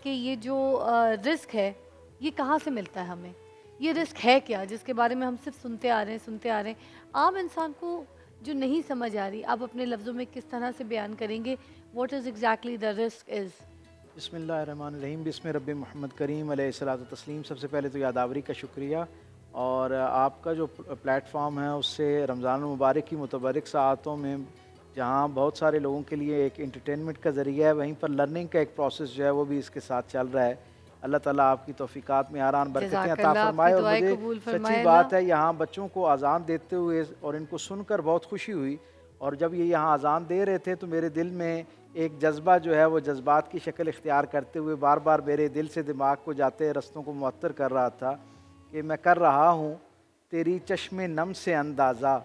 کہ یہ جو رزق ہے یہ کہاں سے ملتا ہے ہمیں؟ یہ رزق ہے کیا جس کے بارے میں ہم صرف سنتے آ رہے ہیں؟ عام انسان کو جو نہیں سمجھ آ رہی، آپ اپنے لفظوں میں کس طرح سے بیان کریں گے واٹ از ایگزیکٹلی دا رزق از؟ بسم اللہ الرحمن الرحیم، بسم رب محمد کریم علیہ الصلوۃ والتسلیم۔ سب سے پہلے تو یاداوری کا شکریہ، اور آپ کا جو پلیٹ فارم ہے اس سے رمضان المبارک کی متبرک ساعتوں میں جہاں بہت سارے لوگوں کے لیے ایک انٹرٹینمنٹ کا ذریعہ ہے، وہیں پر لرننگ کا ایک پروسیس جو ہے وہ بھی اس کے ساتھ چل رہا ہے۔ اللہ تعالیٰ آپ کی توفیقات میں آران برکتیں جزاک عطا اللہ، آپ کی فرمائے۔ اور دعائیں مجھے قبول سچی فرمائے بات اللہ۔ ہے یہاں بچوں کو اذان دیتے ہوئے اور ان کو سن کر بہت خوشی ہوئی، اور جب یہ یہاں اذان دے رہے تھے تو میرے دل میں ایک جذبہ جو ہے وہ جذبات کی شکل اختیار کرتے ہوئے بار بار میرے دل سے دماغ کو جاتے رستوں کو معطر کر رہا تھا کہ میں کر رہا ہوں تیری چشم نم سے اندازہ،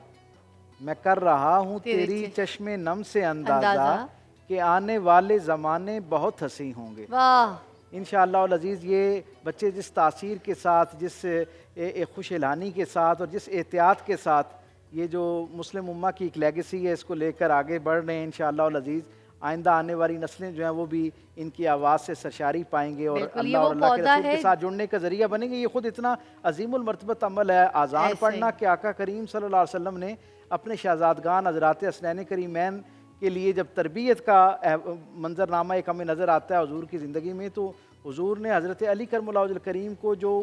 میں کر رہا ہوں تیری چشم نم سے اندازہ اندازہ، کہ آنے والے زمانے بہت حسین ہوں گے۔ واہ، انشاءاللہ العزیز یہ بچے جس تاثیر کے ساتھ، جس ایک خوش الہانی کے ساتھ اور جس احتیاط کے ساتھ یہ جو مسلم امہ کی ایک لیگیسی ہے اس کو لے کر آگے بڑھ رہے ہیں، انشاءاللہ العزیز آئندہ آنے والی نسلیں جو ہیں وہ بھی ان کی آواز سے سرشاری پائیں گے، اور بالکل اللہ یہ اور وہ اللہ کے پودا رسول کے ہے ساتھ جڑنے کا ذریعہ بنیں گے۔ یہ خود اتنا عظیم المرتبت عمل ہے اذان ایسے پڑھنا کہ آقا کریم صلی اللہ علیہ وسلم نے اپنے شہزادگان حضرات حسنین کریمین کے لیے جب تربیت کا منظرنامہ ایک ہمیں نظر آتا ہے حضور کی زندگی میں، تو حضور نے حضرت علی کرم اللہ وجہ الکریم کو جو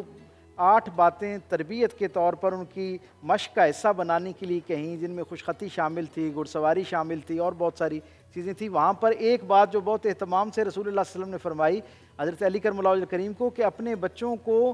8 باتیں تربیت کے طور پر ان کی مشق کا حصہ بنانے کے لیے کہیں، جن میں خوش خطی شامل تھی، گھڑ سواری شامل تھی اور بہت ساری چیزیں تھیں، وہاں پر ایک بات جو بہت اہتمام سے رسول اللہ صلی اللہ علیہ وسلم نے فرمائی حضرت علی کرم اللہ وجہ الکریم کو کہ اپنے بچوں کو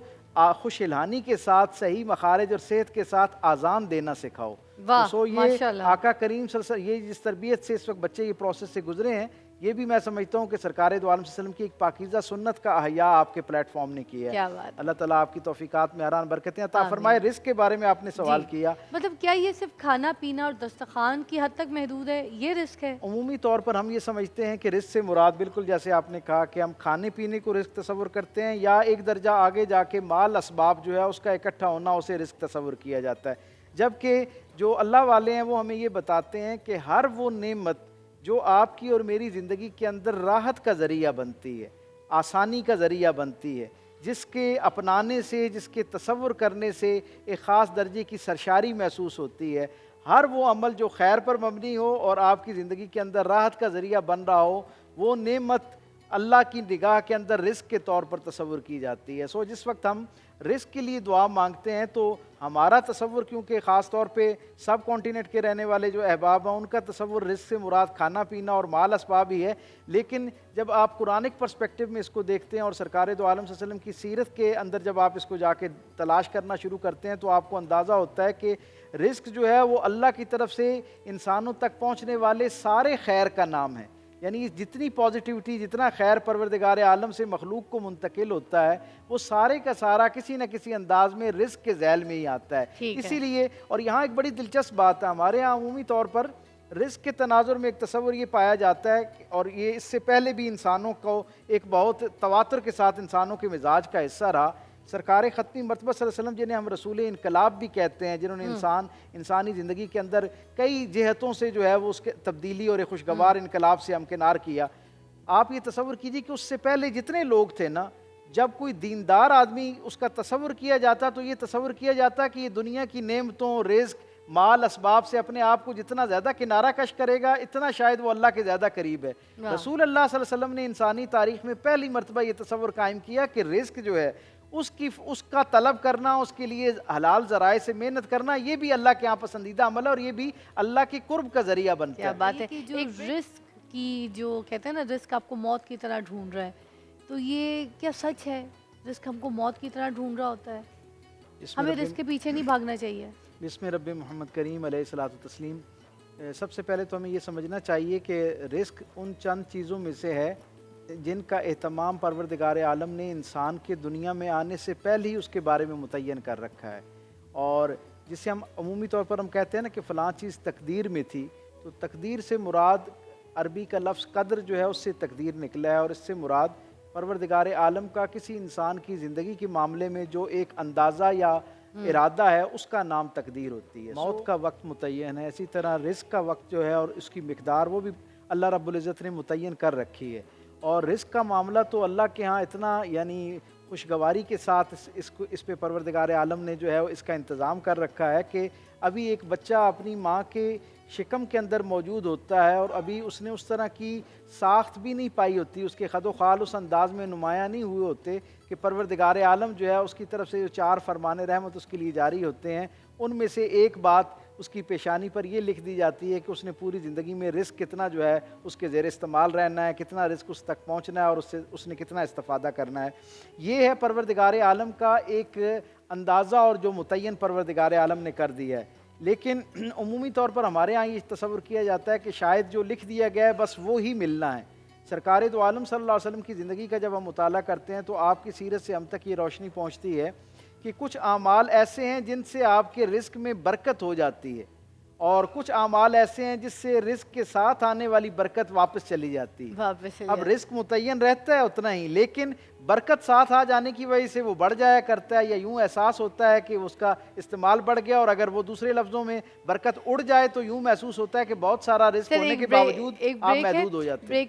خوش الہانی کے ساتھ، صحیح مخارج اور صحت کے ساتھ اذان دینا سکھاؤ۔ تو واہ یہ ماشاءاللہ۔ آقا کریم صلی اللہ علیہ وسلم یہ جس تربیت سے اس وقت بچے یہ پروسیس سے گزرے ہیں، یہ بھی میں سمجھتا ہوں کہ سرکار دو عالم صلی اللہ علیہ وسلم کی ایک پاکیزہ سنت کا احیاء آپ کے پلیٹ فارم نے کیا ہے۔ کیا بات، اللہ تعالیٰ آپ کی توفیقات میں آران برکتیں عطا آمین۔ فرمائے۔ رزق کے بارے میں آپ نے سوال جی، کیا، مطلب کیا یہ صرف کھانا پینا اور دسترخوان کی حد تک محدود ہے؟ یہ رزق ہے؟ عمومی طور پر ہم یہ سمجھتے ہیں کہ رزق سے مراد بالکل جیسے آپ نے کہا کہ ہم کھانے پینے کو رزق تصور کرتے ہیں، یا ایک درجہ آگے جا کے مال اسباب جو ہے اس کا اکٹھا ہونا اسے رزق تصور کیا جاتا ہے، جبکہ جو اللہ والے ہیں وہ ہمیں یہ بتاتے ہیں کہ ہر وہ نعمت جو آپ کی اور میری زندگی کے اندر راحت کا ذریعہ بنتی ہے، آسانی کا ذریعہ بنتی ہے، جس کے اپنانے سے، جس کے تصور کرنے سے ایک خاص درجے کی سرشاری محسوس ہوتی ہے، ہر وہ عمل جو خیر پر مبنی ہو اور آپ کی زندگی کے اندر راحت کا ذریعہ بن رہا ہو، وہ نعمت اللہ کی نگاہ کے اندر رزق کے طور پر تصور کی جاتی ہے۔ جس وقت ہم رزق کے لیے دعا مانگتے ہیں تو ہمارا تصور، کیونکہ خاص طور پہ سب کانٹیننٹ کے رہنے والے جو احباب ہیں ان کا تصور رزق سے مراد کھانا پینا اور مال اسباب ہی ہے، لیکن جب آپ قرآنک پرسپیکٹو میں اس کو دیکھتے ہیں اور سرکار دو عالم صلی اللہ علیہ وسلم کی سیرت کے اندر جب آپ اس کو جا کے تلاش کرنا شروع کرتے ہیں تو آپ کو اندازہ ہوتا ہے کہ رزق جو ہے وہ اللہ کی طرف سے انسانوں تک پہنچنے والے سارے خیر کا نام ہے، یعنی جتنی پازیٹیوٹی، جتنا خیر پروردگار عالم سے مخلوق کو منتقل ہوتا ہے وہ سارے کا سارا کسی نہ کسی انداز میں رزق کے ذیل میں ہی آتا ہے۔ ٹھیک ہے، اسی لیے، اور یہاں ایک بڑی دلچسپ بات ہے، ہمارے یہاں عمومی طور پر رزق کے تناظر میں ایک تصور یہ پایا جاتا ہے، اور یہ اس سے پہلے بھی انسانوں کو ایک بہت تواتر کے ساتھ انسانوں کے مزاج کا حصہ رہا، سرکار ختمی مرتبہ صلی اللہ علیہ وسلم جنہیں ہم رسول انقلاب بھی کہتے ہیں، جنہوں نے انسانی زندگی کے اندر کئی جہتوں سے جو ہے وہ اس کے تبدیلی اور ایک خوشگوار انقلاب سے ہمکنار کیا، آپ یہ تصور کیجئے کہ اس سے پہلے جتنے لوگ تھے نا، جب کوئی دیندار آدمی اس کا تصور کیا جاتا تو یہ تصور کیا جاتا کہ یہ دنیا کی نعمتوں، رزق، مال اسباب سے اپنے آپ کو جتنا زیادہ کنارہ کش کرے گا اتنا شاید وہ اللہ کے زیادہ قریب ہے۔ رسول اللہ صلی اللہ علیہ وسلم نے انسانی تاریخ میں پہلی مرتبہ یہ تصور قائم کیا کہ رزق جو ہے اس کا طلب کرنا، اس کے لیے حلال ذرائع سے محنت کرنا، یہ بھی اللہ کے ہاں پسندیدہ عمل ہے اور یہ بھی اللہ کے قرب کا ذریعہ بنتا کیا ہے۔ بات ہے۔ ایک رزق کی جو کہتے ہیں نا رزق آپ کو موت کی طرح ڈھونڈ رہا ہے، تو یہ کیا سچ ہے؟ رزق ہم کو موت کی طرح ڈھونڈ رہا ہوتا ہے؟ ہمیں رزق کے پیچھے نہیں بھاگنا چاہیے؟ بسم رب محمد کریم علیہ الصلوۃ والتسلیم۔ سب سے پہلے تو ہمیں یہ سمجھنا چاہیے کہ رزق ان چند چیزوں میں سے ہے جن کا اہتمام پروردگار عالم نے انسان کے دنیا میں آنے سے پہلے ہی اس کے بارے میں متعین کر رکھا ہے، اور جسے ہم عمومی طور پر ہم کہتے ہیں نا کہ فلاں چیز تقدیر میں تھی، تو تقدیر سے مراد عربی کا لفظ قدر جو ہے اس سے تقدیر نکلا ہے، اور اس سے مراد پروردگار عالم کا کسی انسان کی زندگی کے معاملے میں جو ایک اندازہ یا ارادہ ہے اس کا نام تقدیر ہوتی ہے۔ موت کا وقت متعین ہے، اسی طرح رزق کا وقت جو ہے اور اس کی مقدار وہ بھی اللہ رب العزت نے متعین کر رکھی ہے، اور رزق کا معاملہ تو اللہ کے ہاں اتنا یعنی خوشگواری کے ساتھ اس پہ پروردگار عالم نے جو ہے اس کا انتظام کر رکھا ہے کہ ابھی ایک بچہ اپنی ماں کے شکم کے اندر موجود ہوتا ہے اور ابھی اس نے اس طرح کی ساخت بھی نہیں پائی ہوتی، اس کے خد و خال اس انداز میں نمایاں نہیں ہوئے ہوتے کہ پروردگار عالم جو ہے اس کی طرف سے جو 4 فرمان رحمت اس کے لیے جاری ہوتے ہیں، ان میں سے ایک بات اس کی پیشانی پر یہ لکھ دی جاتی ہے کہ اس نے پوری زندگی میں رزق کتنا جو ہے اس کے زیر استعمال رہنا ہے، کتنا رزق اس تک پہنچنا ہے اور اس نے کتنا استفادہ کرنا ہے۔ یہ ہے پروردگار عالم کا ایک اندازہ اور جو متعین پروردگار عالم نے کر دیا ہے۔ لیکن عمومی طور پر ہمارے ہاں یہ تصور کیا جاتا ہے کہ شاید جو لکھ دیا گیا ہے بس وہ ہی ملنا ہے۔ سرکار دو عالم صلی اللہ علیہ وسلم کی زندگی کا جب ہم مطالعہ کرتے ہیں تو آپ کی سیرت سے ہم تک یہ روشنی پہنچتی ہے کہ کچھ اعمال ایسے ہیں جن سے آپ کے رزق میں برکت ہو جاتی ہے، اور کچھ اعمال ایسے ہیں جس سے رزق کے ساتھ آنے والی برکت واپس چلی جاتی ہے۔ واپس چلی اب جاتی ہے۔ رزق متعین رہتا ہے اتنا ہی، لیکن برکت ساتھ آ جانے کی وجہ سے وہ بڑھ جایا کرتا ہے، یا یوں احساس ہوتا ہے کہ اس کا استعمال بڑھ گیا، اور اگر وہ دوسرے لفظوں میں برکت اڑ جائے تو یوں محسوس ہوتا ہے کہ بہت سارا رزق چلیے ہونے ایک کے بریک باوجود ایک آپ بریک ہے، محدود ہو جاتے ہیں۔ بریک